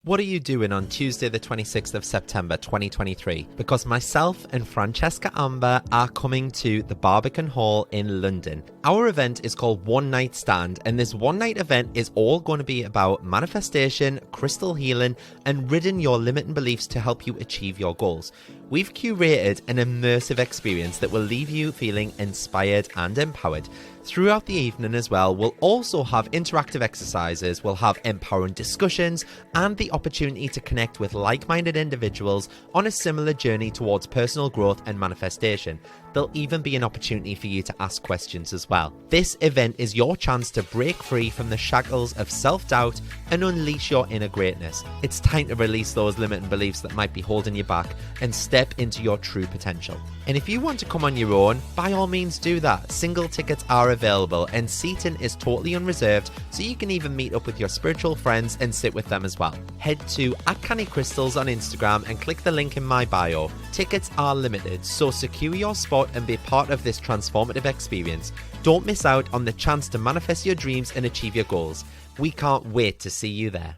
What are you doing on Tuesday the 26th of September 2023? Because myself and Francesca Amber are coming to the Barbican Hall in London. Our event is called One Night Stand, and this one night event is all going to be about manifestation, crystal healing, and ridding your limiting beliefs to help you achieve your goals. We've curated an immersive experience that will leave you feeling inspired and empowered. Throughout the evening as well, we'll also have interactive exercises, we'll have empowering discussions, and the opportunity to connect with like-minded individuals on a similar journey towards personal growth and manifestation. There'll even be an opportunity for you to ask questions as well. This event is your chance to break free from the shackles of self-doubt and unleash your inner greatness. It's time to release those limiting beliefs that might be holding you back and step into your true potential. And if you want to come on your own, by all means do that. Single tickets are available and seating is totally unreserved, so you can even meet up with your spiritual friends and sit with them as well. Head to @CannyCrystals on Instagram and click the link in my bio. Tickets are limited, so secure your spot and be part of this transformative experience. Don't miss out on the chance to manifest your dreams and achieve your goals. We can't wait to see you there.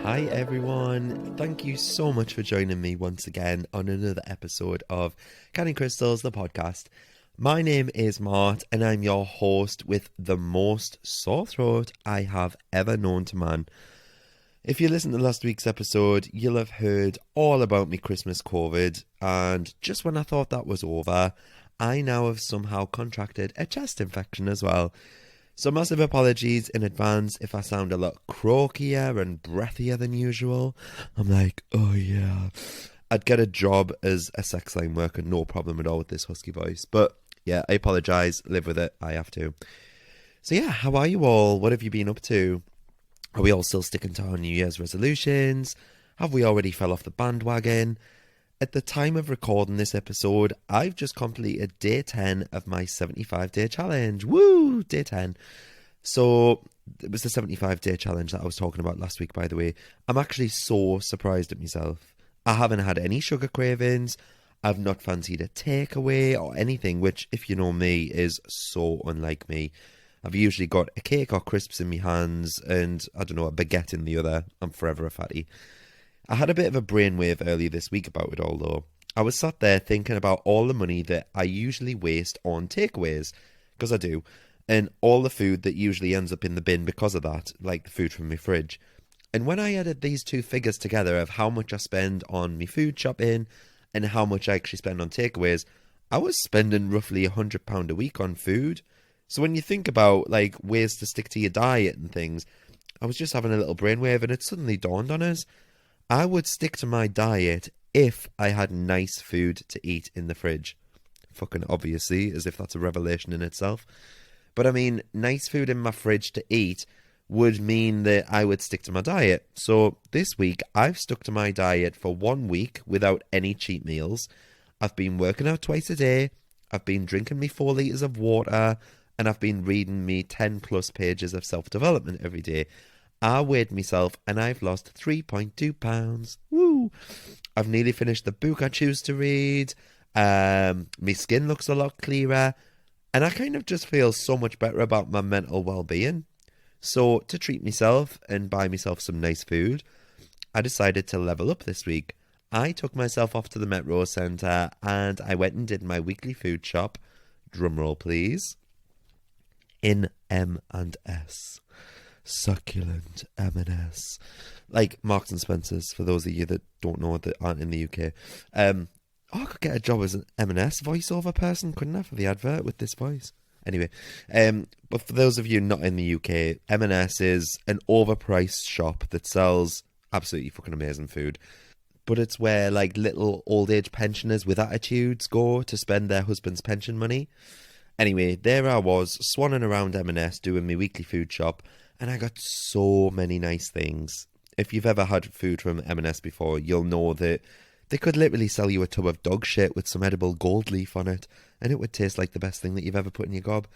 Hi everyone, thank you so much for joining me once again on another episode of Canny Crystals, the podcast. My name is Mart and I'm your host with the most sore throat I have ever known to man. If you listened to last week's episode, you'll have heard all about me Christmas COVID, and just when I thought that was over, I now have somehow contracted a chest infection as well. So massive apologies in advance if I sound a lot croakier and breathier than usual. I'm like, oh yeah. I'd get a job as a sex line worker, no problem at all with this husky voice. But yeah, I apologise, live with it, I have to. So yeah, how are you all? What have you been up to? Are we all still sticking to our New Year's resolutions? Have we already fell off the bandwagon? At the time of recording this episode, I've just completed day 10 of my 75-day challenge. Woo! Day 10. So, it was the 75-day challenge that I was talking about last week, by the way. I'm actually so surprised at myself. I haven't had any sugar cravings. I've not fancied a takeaway or anything, which, if you know me, is so unlike me. I've usually got a cake or crisps in my hands and, I don't know, a baguette in the other. I'm forever a fatty. I had a bit of a brainwave earlier this week about it all though. I was sat there thinking about all the money that I usually waste on takeaways, because I do, and all the food that usually ends up in the bin because of that, like the food from my fridge. And when I added these two figures together of how much I spend on my food shopping and how much I actually spend on takeaways, I was spending roughly £100 a week on food. So when you think about like ways to stick to your diet and things, I was just having a little brainwave and it suddenly dawned on us. I would stick to my diet if I had nice food to eat in the fridge. Fucking obviously, as if that's a revelation in itself. But I mean, nice food in my fridge to eat would mean that I would stick to my diet. So this week, I've stuck to my diet for 1 week without any cheat meals. I've been working out twice a day. I've been drinking me 4 litres of water. And I've been reading me 10 plus pages of self-development every day. I weighed myself and I've lost 3.2 pounds. Woo! I've nearly finished the book I choose to read. My skin looks a lot clearer. And I kind of just feel so much better about my mental well-being. So to treat myself and buy myself some nice food, I decided to level up this week. I took myself off to the Metro Centre and I went and did my weekly food shop. Drumroll please. In M&S. Succulent M&S, like Marks and Spencer's, for those of you that don't know that aren't in the UK. I could get a job as an M&S voiceover person, couldn't I, for the advert with this voice? Anyway, but for those of you not in the UK, M&S is an overpriced shop that sells absolutely fucking amazing food. But it's where like little old age pensioners with attitudes go to spend their husband's pension money. Anyway, there I was, swanning around M&S doing my weekly food shop, and I got so many nice things. If you've ever had food from M&S before, you'll know that they could literally sell you a tub of dog shit with some edible gold leaf on it, and it would taste like the best thing that you've ever put in your gob.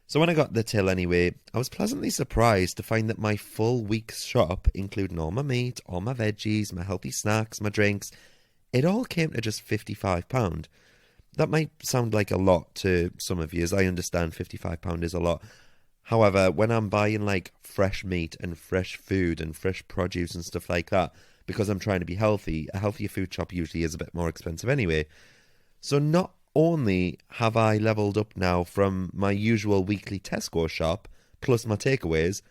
So when I got the till anyway, I was pleasantly surprised to find that my full week's shop, including all my meat, all my veggies, my healthy snacks, my drinks, it all came to just £55. That might sound like a lot to some of you, as I understand £55 is a lot. However, when I'm buying like fresh meat and fresh food and fresh produce and stuff like that, because I'm trying to be healthy, a healthier food shop usually is a bit more expensive anyway. So not only have I leveled up now from my usual weekly Tesco shop, plus my takeaways,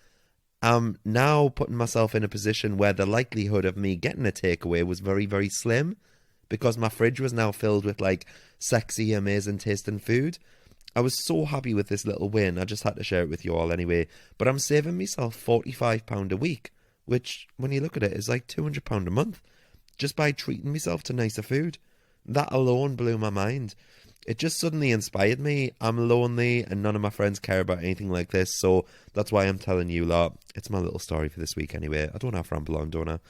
I'm now putting myself in a position where the likelihood of me getting a takeaway was very, very slim, because my fridge was now filled with like sexy, amazing tasting food. I was so happy with this little win, I just had to share it with you all anyway. But I'm saving myself £45 a week, which, when you look at it, is like £200 a month, just by treating myself to nicer food. That alone blew my mind. It just suddenly inspired me. I'm lonely and none of my friends care about anything like this, so that's why I'm telling you lot. It's my little story for this week anyway. I don't have to ramble on, don't I?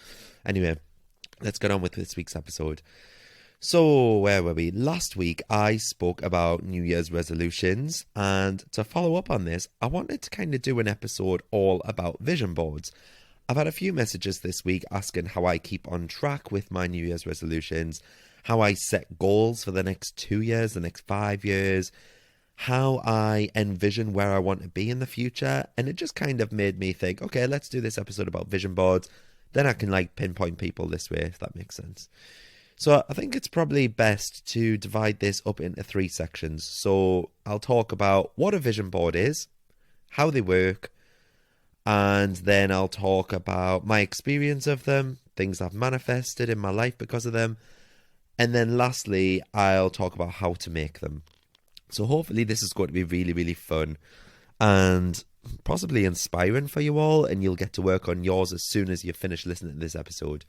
Anyway, let's get on with this week's episode. So, where were we? Last week, I spoke about New Year's resolutions, and to follow up on this, I wanted to kind of do an episode all about vision boards. I've had a few messages this week asking how I keep on track with my New Year's resolutions, how I set goals for the next 2 years, the next 5 years, how I envision where I want to be in the future, and it just kind of made me think, okay, let's do this episode about vision boards, then I can like pinpoint people this way, if that makes sense. So I think it's probably best to divide this up into 3 sections. So I'll talk about what a vision board is, how they work, and then I'll talk about my experience of them, things I've manifested in my life because of them, and then lastly, I'll talk about how to make them. So hopefully this is going to be really, really fun and possibly inspiring for you all, and you'll get to work on yours as soon as you finish listening to this episode.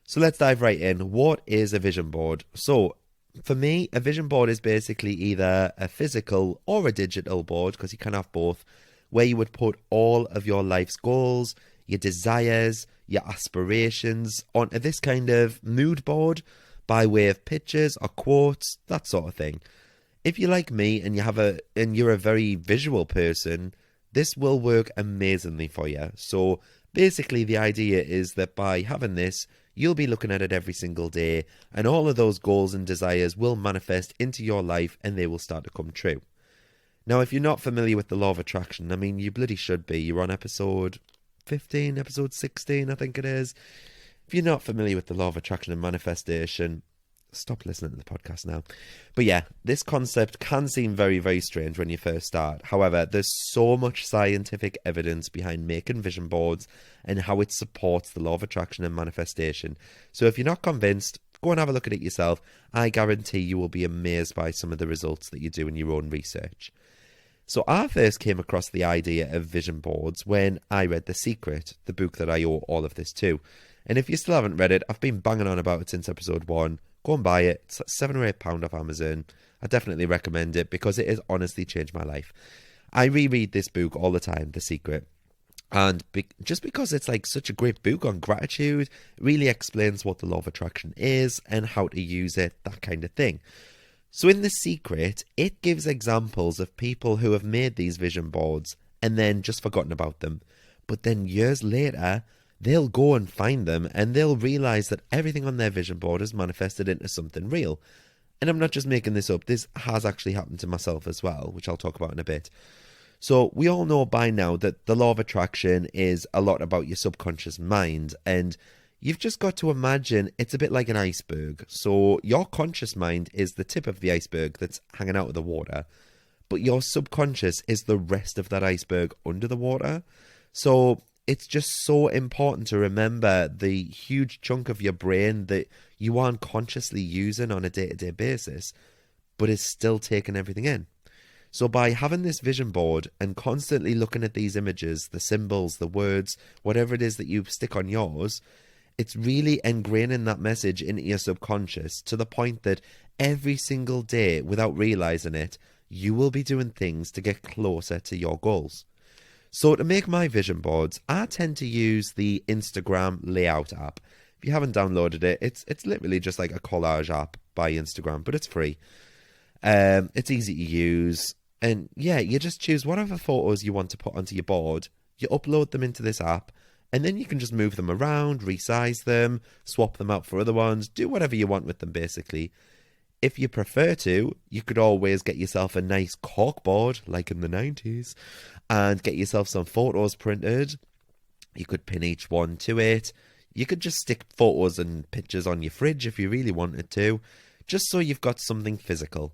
So let's dive right in. What is a vision board? So for me, a vision board is basically either a physical or a digital board, because you can have both, where you would put all of your life's goals, your desires, your aspirations onto this kind of mood board by way of pictures or quotes, that sort of thing. If you're like me and you're a very visual person, this will work amazingly for you. So basically the idea is that by having this, you'll be looking at it every single day, and all of those goals and desires will manifest into your life and they will start to come true. Now, if you're not familiar with the law of attraction, I mean, you bloody should be. You're on episode 15, episode 16, I think it is. If you're not familiar with the law of attraction and manifestation, stop listening to the podcast now. But yeah, this concept can seem very, very strange when you first start. However, there's so much scientific evidence behind making vision boards and how it supports the law of attraction and manifestation. So if you're not convinced, go and have a look at it yourself. I guarantee you will be amazed by some of the results that you do in your own research. So I first came across the idea of vision boards when I read The Secret, the book that I owe all of this to. And if you still haven't read it, I've been banging on about it since episode 1. Go and buy it. It's £7 or £8 off Amazon. I definitely recommend it because it has honestly changed my life. I reread this book all the time, The Secret. And just because it's like such a great book on gratitude, it really explains what the law of attraction is and how to use it, that kind of thing. So in The Secret, it gives examples of people who have made these vision boards and then just forgotten about them. But then years later, they'll go and find them and they'll realize that everything on their vision board is manifested into something real. And I'm not just making this up. This has actually happened to myself as well, which I'll talk about in a bit. So we all know by now that the law of attraction is a lot about your subconscious mind, and you've just got to imagine it's a bit like an iceberg. So your conscious mind is the tip of the iceberg that's hanging out of the water, but your subconscious is the rest of that iceberg under the water. So it's just so important to remember the huge chunk of your brain that you aren't consciously using on a day-to-day basis, but is still taking everything in. So by having this vision board and constantly looking at these images, the symbols, the words, whatever it is that you stick on yours, it's really ingraining that message into your subconscious to the point that every single day, without realizing it, you will be doing things to get closer to your goals. So to make my vision boards, I tend to use the Instagram Layout app. If you haven't downloaded it, it's literally just like a collage app by Instagram, but it's free. It's easy to use. And yeah, you just choose whatever photos you want to put onto your board, you upload them into this app, and then you can just move them around, resize them, swap them out for other ones, do whatever you want with them basically. If you prefer to, you could always get yourself a nice corkboard, like in the 90s, and get yourself some photos printed. You could pin each one to it. You could just stick photos and pictures on your fridge if you really wanted to, just so you've got something physical.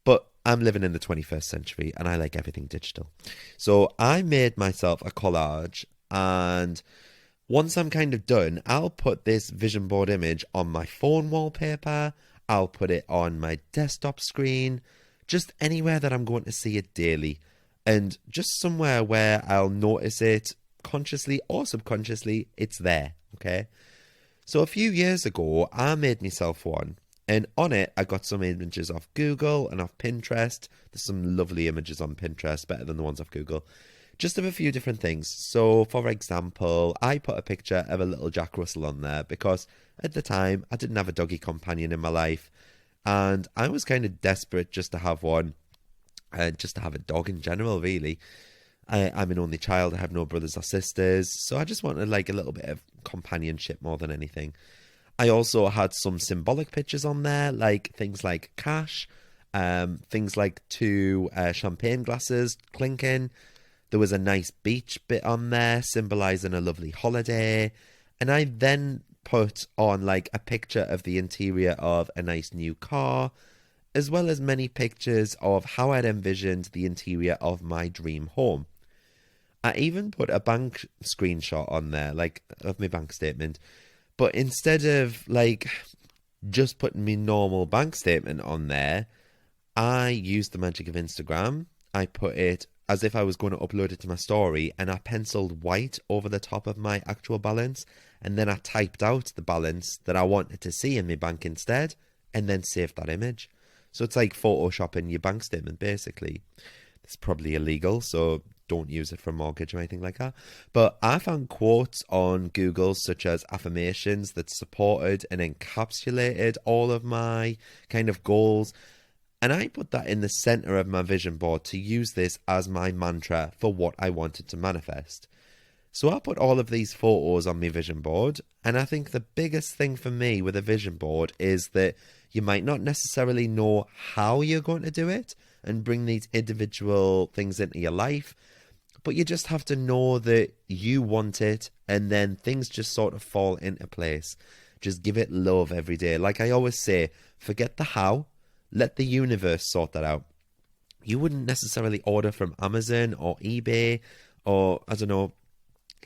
But I'm living in the 21st century and I like everything digital. So I made myself a collage, and once I'm kind of done, I'll put this vision board image on my phone wallpaper. I'll put it on my desktop screen, just anywhere that I'm going to see it daily, and just somewhere where I'll notice it consciously or subconsciously, it's there, okay? So a few years ago, I made myself one, and on it, I got some images off Google and off Pinterest. There's some lovely images on Pinterest, better than the ones off Google. Just of a few different things. So, for example, I put a picture of a little Jack Russell on there because at the time I didn't have a doggy companion in my life, and I was kind of desperate just to have one, just to have a dog in general, really. I'm an only child, I have no brothers or sisters, so I just wanted like a little bit of companionship more than anything. I also had some symbolic pictures on there, like things like cash, things like two champagne glasses clinking. There was a nice beach bit on there symbolizing a lovely holiday. And I then put on like a picture of the interior of a nice new car, as well as many pictures of how I'd envisioned the interior of my dream home. I even put a bank screenshot on there, like of my bank statement. But instead of like just putting my normal bank statement on there, I used the magic of Instagram. I put it as if I was going to upload it to my story, and I penciled white over the top of my actual balance, and then I typed out the balance that I wanted to see in my bank instead, and then saved that image. So it's like photoshopping your bank statement, basically. It's probably illegal, so don't use it for a mortgage or anything like that. But I found quotes on Google such as affirmations that supported and encapsulated all of my kind of goals. And I put that in the center of my vision board to use this as my mantra for what I wanted to manifest. So I put all of these photos on my vision board, and I think the biggest thing for me with a vision board is that you might not necessarily know how you're going to do it and bring these individual things into your life, but you just have to know that you want it, and then things just sort of fall into place. Just give it love every day. Like I always say, forget the how. Let the universe sort that out. You wouldn't necessarily order from Amazon or eBay or, I don't know,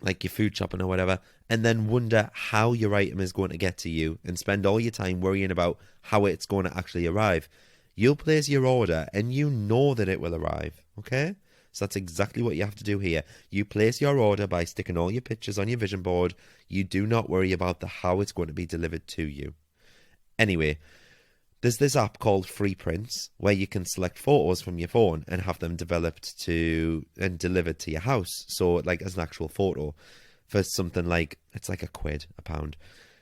like your food shopping or whatever, and then wonder how your item is going to get to you and spend all your time worrying about how it's going to actually arrive. You'll place your order and you know that it will arrive, okay? So that's exactly what you have to do here. You place your order by sticking all your pictures on your vision board. You do not worry about the how it's going to be delivered to you. Anyway, there's this app called Freeprints where you can select photos from your phone and have them developed to and delivered to your house. So like as an actual photo for something like, it's like £1, £1.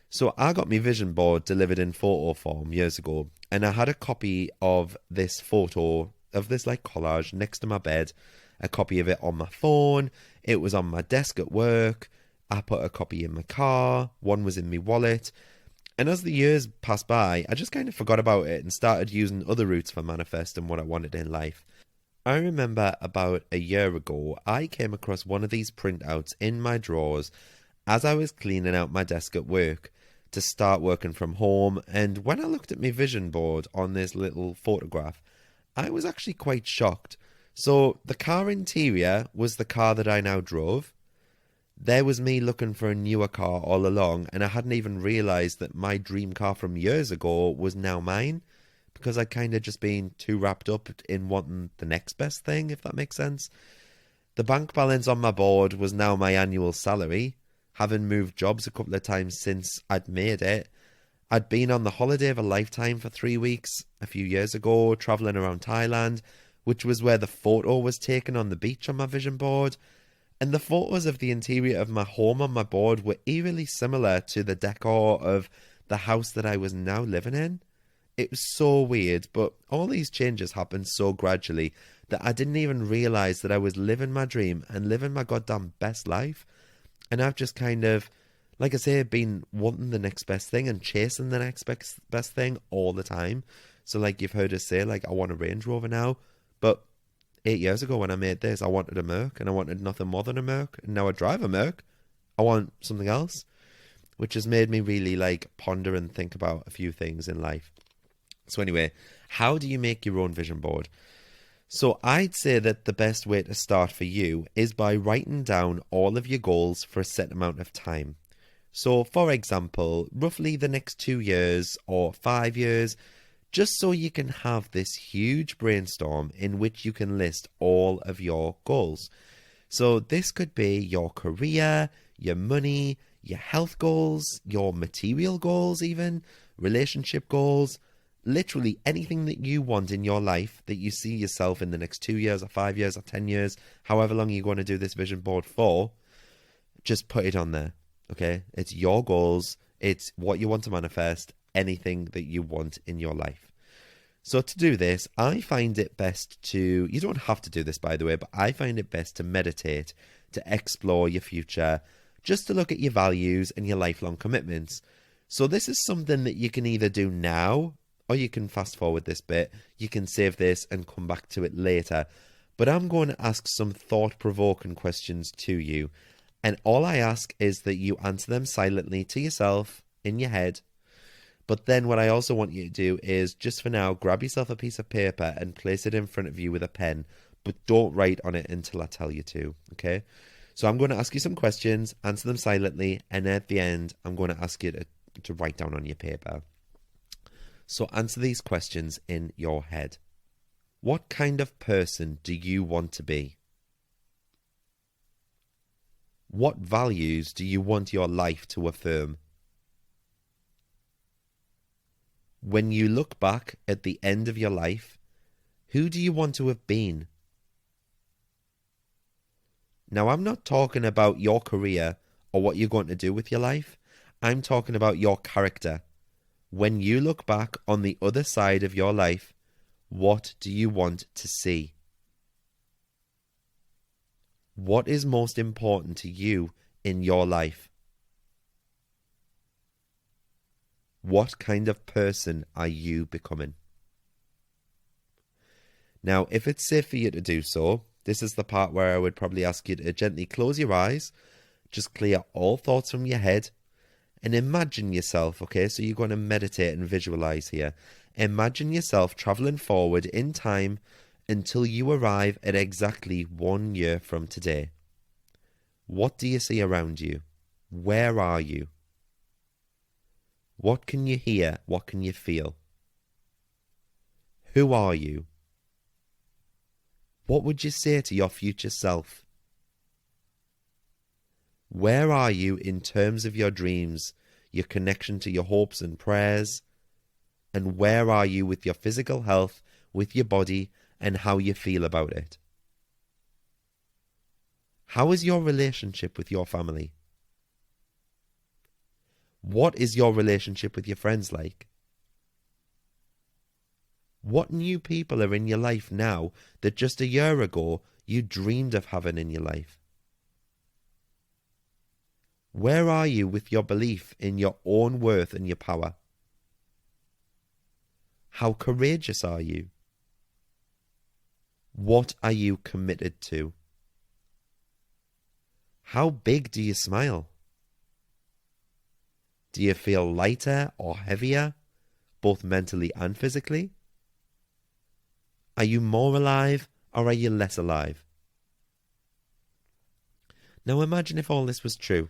So I got my vision board delivered in photo form years ago, and I had a copy of this photo, of this like collage next to my bed, a copy of it on my phone. It was on my desk at work. I put a copy in my car. One was in my wallet. And as the years passed by, I just kind of forgot about it and started using other routes for manifesting what I wanted in life. I remember about a year ago, I came across one of these printouts in my drawers as I was cleaning out my desk at work to start working from home. And when I looked at my vision board on this little photograph, I was actually quite shocked. So the car interior was the car that I now drove. There was me looking for a newer car all along, and I hadn't even realised that my dream car from years ago was now mine, because I'd kind of just been too wrapped up in wanting the next best thing, if that makes sense. The bank balance on my board was now my annual salary, having moved jobs a couple of times since I'd made it. I'd been on the holiday of a lifetime for 3 weeks a few years ago, travelling around Thailand, which was where the photo was taken on the beach on my vision board. And the photos of the interior of my home on my board were eerily similar to the decor of the house that I was now living in. it was so weird, but all these changes happened so gradually that I didn't even realize that I was living my dream and living my goddamn best life. And I've just kind of, like I say, been wanting the next best thing and chasing the next best thing all the time. So like you've heard us say, like, I want a Range Rover now, but 8 years ago when I made this, I wanted a Merc, and I wanted nothing more than a Merc. And now I drive a Merc. I want something else, which has made me really like ponder and think about a few things in life. So anyway, how do you make your own vision board? So I'd say that the best way to start for you is by writing down all of your goals for a set amount of time. So for example, roughly the next 2 years or 5 years, just so you can have this huge brainstorm in which you can list all of your goals. So this could be your career, your money, your health goals, your material goals even, relationship goals, literally anything that you want in your life that you see yourself in the next 2 years or 5 years or 10 years, however long you're going to do this vision board for, just put it on there, okay? It's your goals. It's what you want to manifest, anything that you want in your life. So to do this, I find it best to, you don't have to do this by the way, but I find it best to meditate, to explore your future, just to look at your values and your lifelong commitments. So this is something that you can either do now, or you can fast forward this bit. You can save this and come back to it later. But I'm going to ask some thought-provoking questions to you. And all I ask is that you answer them silently to yourself in your head. But then what I also want you to do is, just for now, grab yourself a piece of paper and place it in front of you with a pen. But don't write on it until I tell you to, okay? So I'm going to ask you some questions, answer them silently, and at the end, I'm going to ask you to write down on your paper. So answer these questions in your head. What kind of person do you want to be? What values do you want your life to affirm? When you look back at the end of your life, who do you want to have been? Now, I'm not talking about your career or what you're going to do with your life. I'm talking about your character. When you look back on the other side of your life, what do you want to see? What is most important to you in your life? What kind of person are you becoming? Now, if it's safe for you to do so, this is the part where I would probably ask you to gently close your eyes, just clear all thoughts from your head, and imagine yourself, okay, so you're going to meditate and visualize here. Imagine yourself traveling forward in time until you arrive at exactly 1 year from today. What do you see around you? Where are you? What can you hear? What can you feel? Who are you? What would you say to your future self? Where are you in terms of your dreams, your connection to your hopes and prayers? And where are you with your physical health, with your body, and how you feel about it? How is your relationship with your family? What is your relationship with your friends like? What new people are in your life now that just a year ago you dreamed of having in your life? Where are you with your belief in your own worth and your power? How courageous are you? What are you committed to? How big do you smile? Do you feel lighter or heavier, both mentally and physically? Are you more alive or are you less alive? Now imagine if all this was true.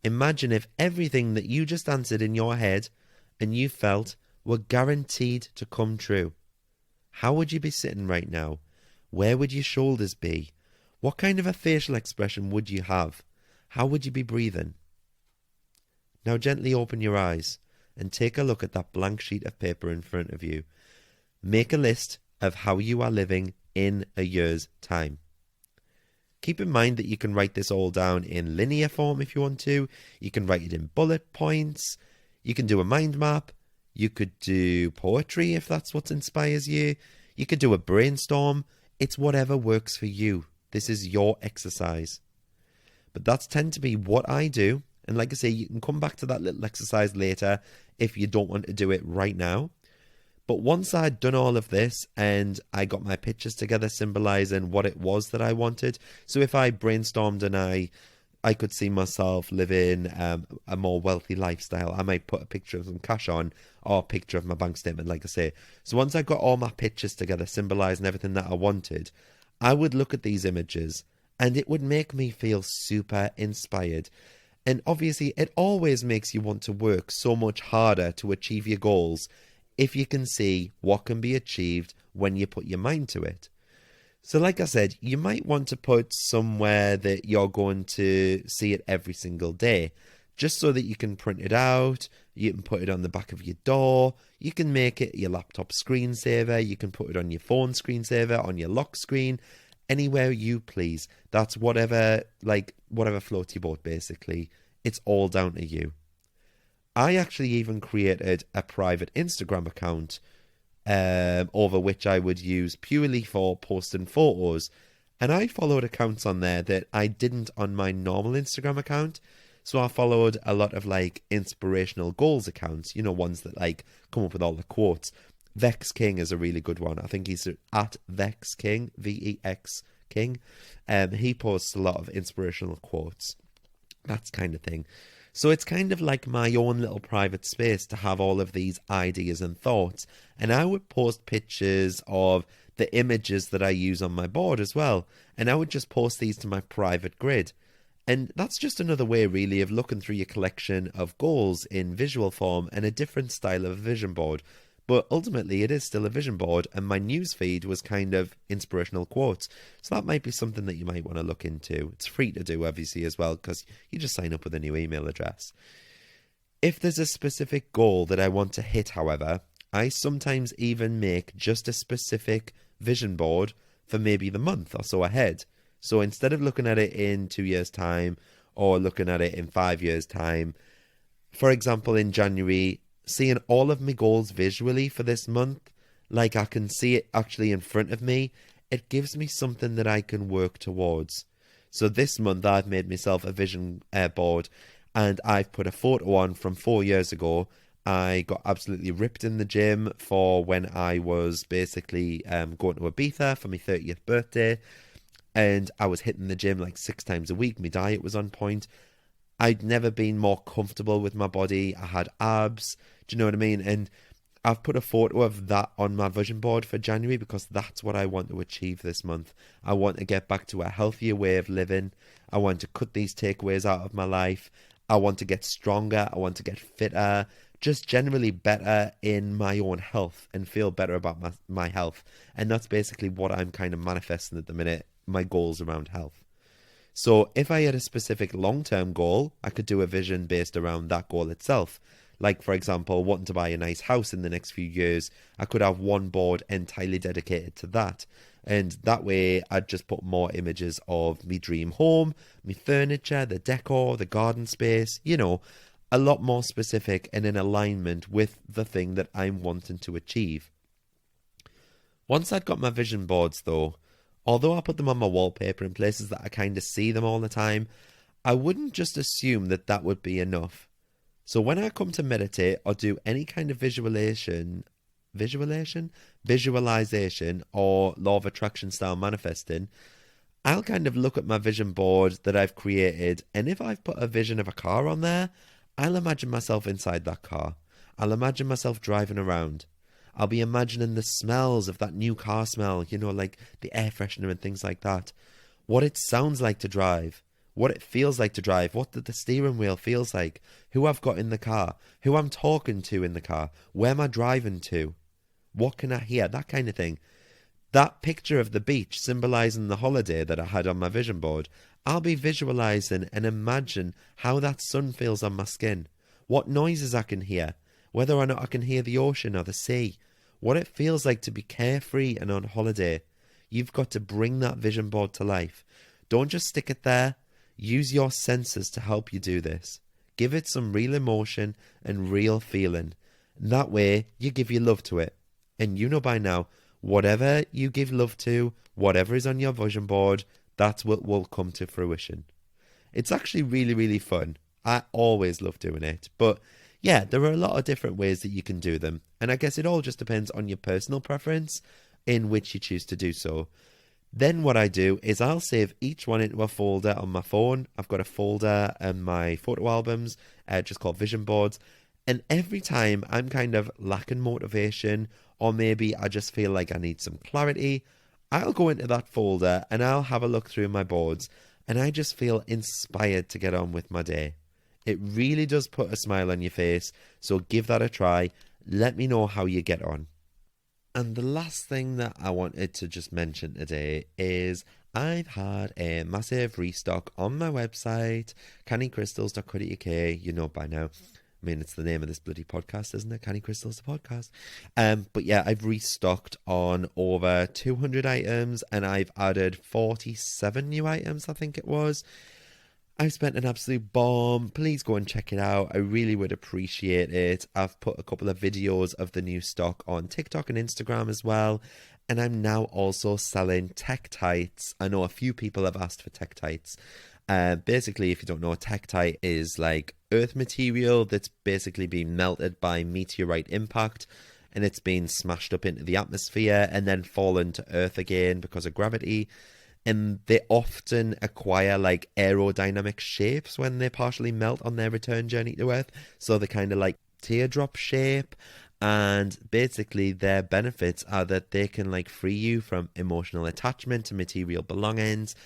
Imagine if everything that you just answered in your head and you felt were guaranteed to come true. How would you be sitting right now? Where would your shoulders be? What kind of a facial expression would you have? How would you be breathing? Now gently open your eyes and take a look at that blank sheet of paper in front of you. Make a list of how you are living in a year's time. Keep in mind that you can write this all down in linear form if you want to. You can write it in bullet points. You can do a mind map. You could do poetry if that's what inspires you. You could do a brainstorm. It's whatever works for you. This is your exercise. But that's tend to be what I do. And like I say, you can come back to that little exercise later if you don't want to do it right now. But once I'd done all of this and I got my pictures together symbolizing what it was that I wanted. So if I brainstormed and I could see myself living a more wealthy lifestyle, I might put a picture of some cash on or a picture of my bank statement, like I say. So once I got all my pictures together symbolizing everything that I wanted, I would look at these images and it would make me feel super inspired. And obviously, it always makes you want to work so much harder to achieve your goals if you can see what can be achieved when you put your mind to it. So like I said, you might want to put somewhere that you're going to see it every single day, just so that you can print it out, you can put it on the back of your door, you can make it your laptop screensaver, you can put it on your phone screensaver, on your lock screen, anywhere you please. That's whatever floats your boat, basically. It's all down to you. I actually even created a private Instagram account over which I would use purely for posting photos. And I followed accounts on there that I didn't on my normal Instagram account. So I followed a lot of inspirational goals accounts, ones that come up with all the quotes. Vex King is a really good one. I think he's at Vex King, VEX King. He posts a lot of inspirational quotes, that kind of thing. So it's kind of like my own little private space to have all of these ideas and thoughts. And I would post pictures of the images that I use on my board as well. And I would just post these to my private grid. And that's just another way, really, of looking through your collection of goals in visual form and a different style of vision board. But ultimately, it is still a vision board, and my newsfeed was kind of inspirational quotes. So that might be something that you might want to look into. It's free to do, obviously, as well, because you just sign up with a new email address. If there's a specific goal that I want to hit, however, I sometimes even make just a specific vision board for maybe the month or so ahead. So instead of looking at it in 2 years' time or looking at it in 5 years' time, for example, in January, seeing all of my goals visually for this month, like I can see it actually in front of me, it gives me something that I can work towards. So this month I've made myself a vision board, and I've put a photo on from 4 years ago. I got absolutely ripped in the gym for when I was basically going to Ibiza for my 30th birthday, and I was hitting the gym 6 times a week. My diet was on point. I'd never been more comfortable with my body. I had abs. Do you know what I mean? And I've put a photo of that on my vision board for January because that's what I want to achieve this month. I want to get back to a healthier way of living. I want to cut these takeaways out of my life. I want to get stronger. I want to get fitter. Just generally better in my own health and feel better about my health. And that's basically what I'm kind of manifesting at the minute, my goals around health. So if I had a specific long-term goal, I could do a vision based around that goal itself. Like, for example, wanting to buy a nice house in the next few years, I could have one board entirely dedicated to that. And that way, I'd just put more images of me dream home, me furniture, the decor, the garden space, a lot more specific and in alignment with the thing that I'm wanting to achieve. Once I'd got my vision boards, though, although I put them on my wallpaper in places that I kind of see them all the time, I wouldn't just assume that that would be enough. So when I come to meditate or do any kind of visualization or law of attraction style manifesting, I'll kind of look at my vision board that I've created, and if I've put a vision of a car on there, I'll imagine myself inside that car. I'll imagine myself driving around. I'll be imagining the smells of that new car smell, like the air freshener and things like that. What it sounds like to drive. What it feels like to drive. What the steering wheel feels like. Who I've got in the car. Who I'm talking to in the car. Where am I driving to? What can I hear? That kind of thing. That picture of the beach symbolizing the holiday that I had on my vision board, I'll be visualizing and imagine how that sun feels on my skin. What noises I can hear. Whether or not I can hear the ocean or the sea. What it feels like to be carefree and on holiday. You've got to bring that vision board to life. Don't just stick it there. Use your senses to help you do this. Give it some real emotion and real feeling. That way, you give your love to it. And you know by now, whatever you give love to, whatever is on your vision board, that's what will come to fruition. It's actually really, really fun. I always love doing it. But yeah, there are a lot of different ways that you can do them. And I guess it all just depends on your personal preference in which you choose to do so. Then what I do is I'll save each one into a folder on my phone. I've got a folder in my photo albums, just called vision boards. And every time I'm kind of lacking motivation, or maybe I just feel like I need some clarity, I'll go into that folder and I'll have a look through my boards, and I just feel inspired to get on with my day. It really does put a smile on your face, so give that a try. Let me know how you get on. And the last thing that I wanted to just mention today is I've had a massive restock on my website, cannycrystals.co.uk, you know by now. I mean, it's the name of this bloody podcast, isn't it? Canny Crystals, the podcast. But yeah, I've restocked on over 200 items, and I've added 47 new items, I think it was. I've spent an absolute bomb. Please go and check it out. I really would appreciate it. I've put a couple of videos of the new stock on TikTok and Instagram as well. And I'm now also selling Tektite. I know a few people have asked for Tektite. Basically, if you don't know, Tektite is like earth material that's basically been melted by meteorite impact, and it's been smashed up into the atmosphere and then fallen to earth again because of gravity. And they often acquire like aerodynamic shapes when they partially melt on their return journey to earth. So they kind of like teardrop shape. And basically their benefits are that they can like free you from emotional attachment to material belongings.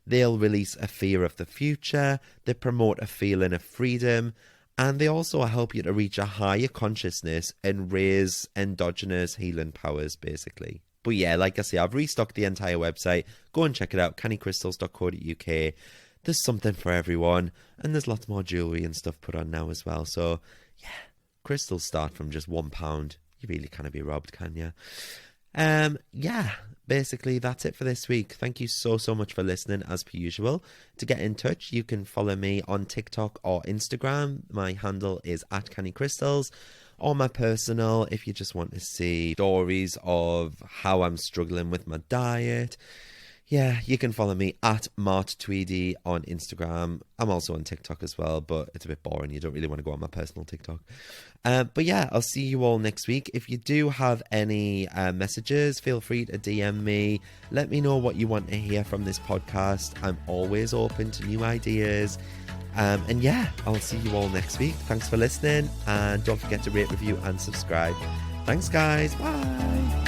They'll release a fear of the future. They promote a feeling of freedom. And they also help you to reach a higher consciousness and raise endogenous healing powers, basically. But yeah, like I say, I've restocked the entire website. Go and check it out, cannycrystals.co.uk. There's something for everyone. And there's lots more jewellery and stuff put on now as well. So yeah, crystals start from just £1. You really can't be robbed, can you? Yeah, basically that's it for this week. Thank you so much for listening, as per usual. To get in touch, you can follow me on TikTok or Instagram. My handle is @CannyCrystals. Or my personal, if you just want to see stories of how I'm struggling with my diet. Yeah, you can follow me @MartTweedy on Instagram. I'm also on TikTok as well, but it's a bit boring. You don't really want to go on my personal TikTok. But yeah, I'll see you all next week. If you do have any messages, feel free to DM me. Let me know what you want to hear from this podcast. I'm always open to new ideas. And yeah, I'll see you all next week. Thanks for listening. And don't forget to rate, review, and subscribe. Thanks, guys. Bye.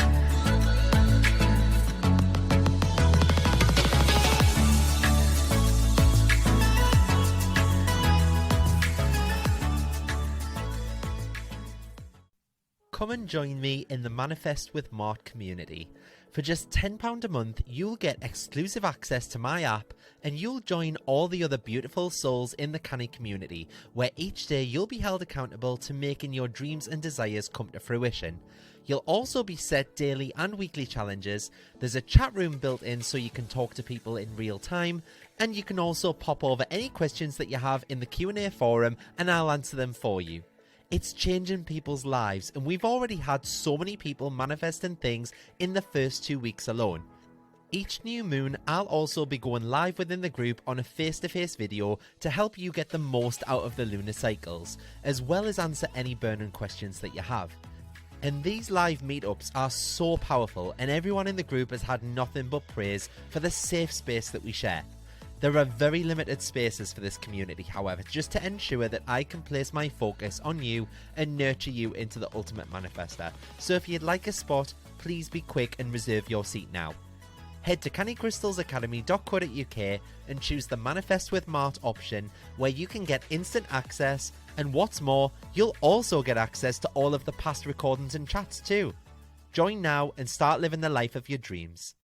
Come and join me in the Manifest with Mart community. For just £10 a month, you'll get exclusive access to my app, and you'll join all the other beautiful souls in the Canny community, where each day you'll be held accountable to making your dreams and desires come to fruition. You'll also be set daily and weekly challenges. There's a chat room built in so you can talk to people in real time, and you can also pop over any questions that you have in the Q&A forum, and I'll answer them for you. It's changing people's lives, and we've already had so many people manifesting things in the first 2 weeks alone. Each new moon, I'll also be going live within the group on a face-to-face video to help you get the most out of the lunar cycles, as well as answer any burning questions that you have. And these live meetups are so powerful, and everyone in the group has had nothing but praise for the safe space that we share. There are very limited spaces for this community, however, just to ensure that I can place my focus on you and nurture you into the ultimate manifester. So if you'd like a spot, please be quick and reserve your seat now. Head to cannycrystalsacademy.co.uk and choose the Manifest with Mart option, where you can get instant access, and what's more, you'll also get access to all of the past recordings and chats too. Join now and start living the life of your dreams.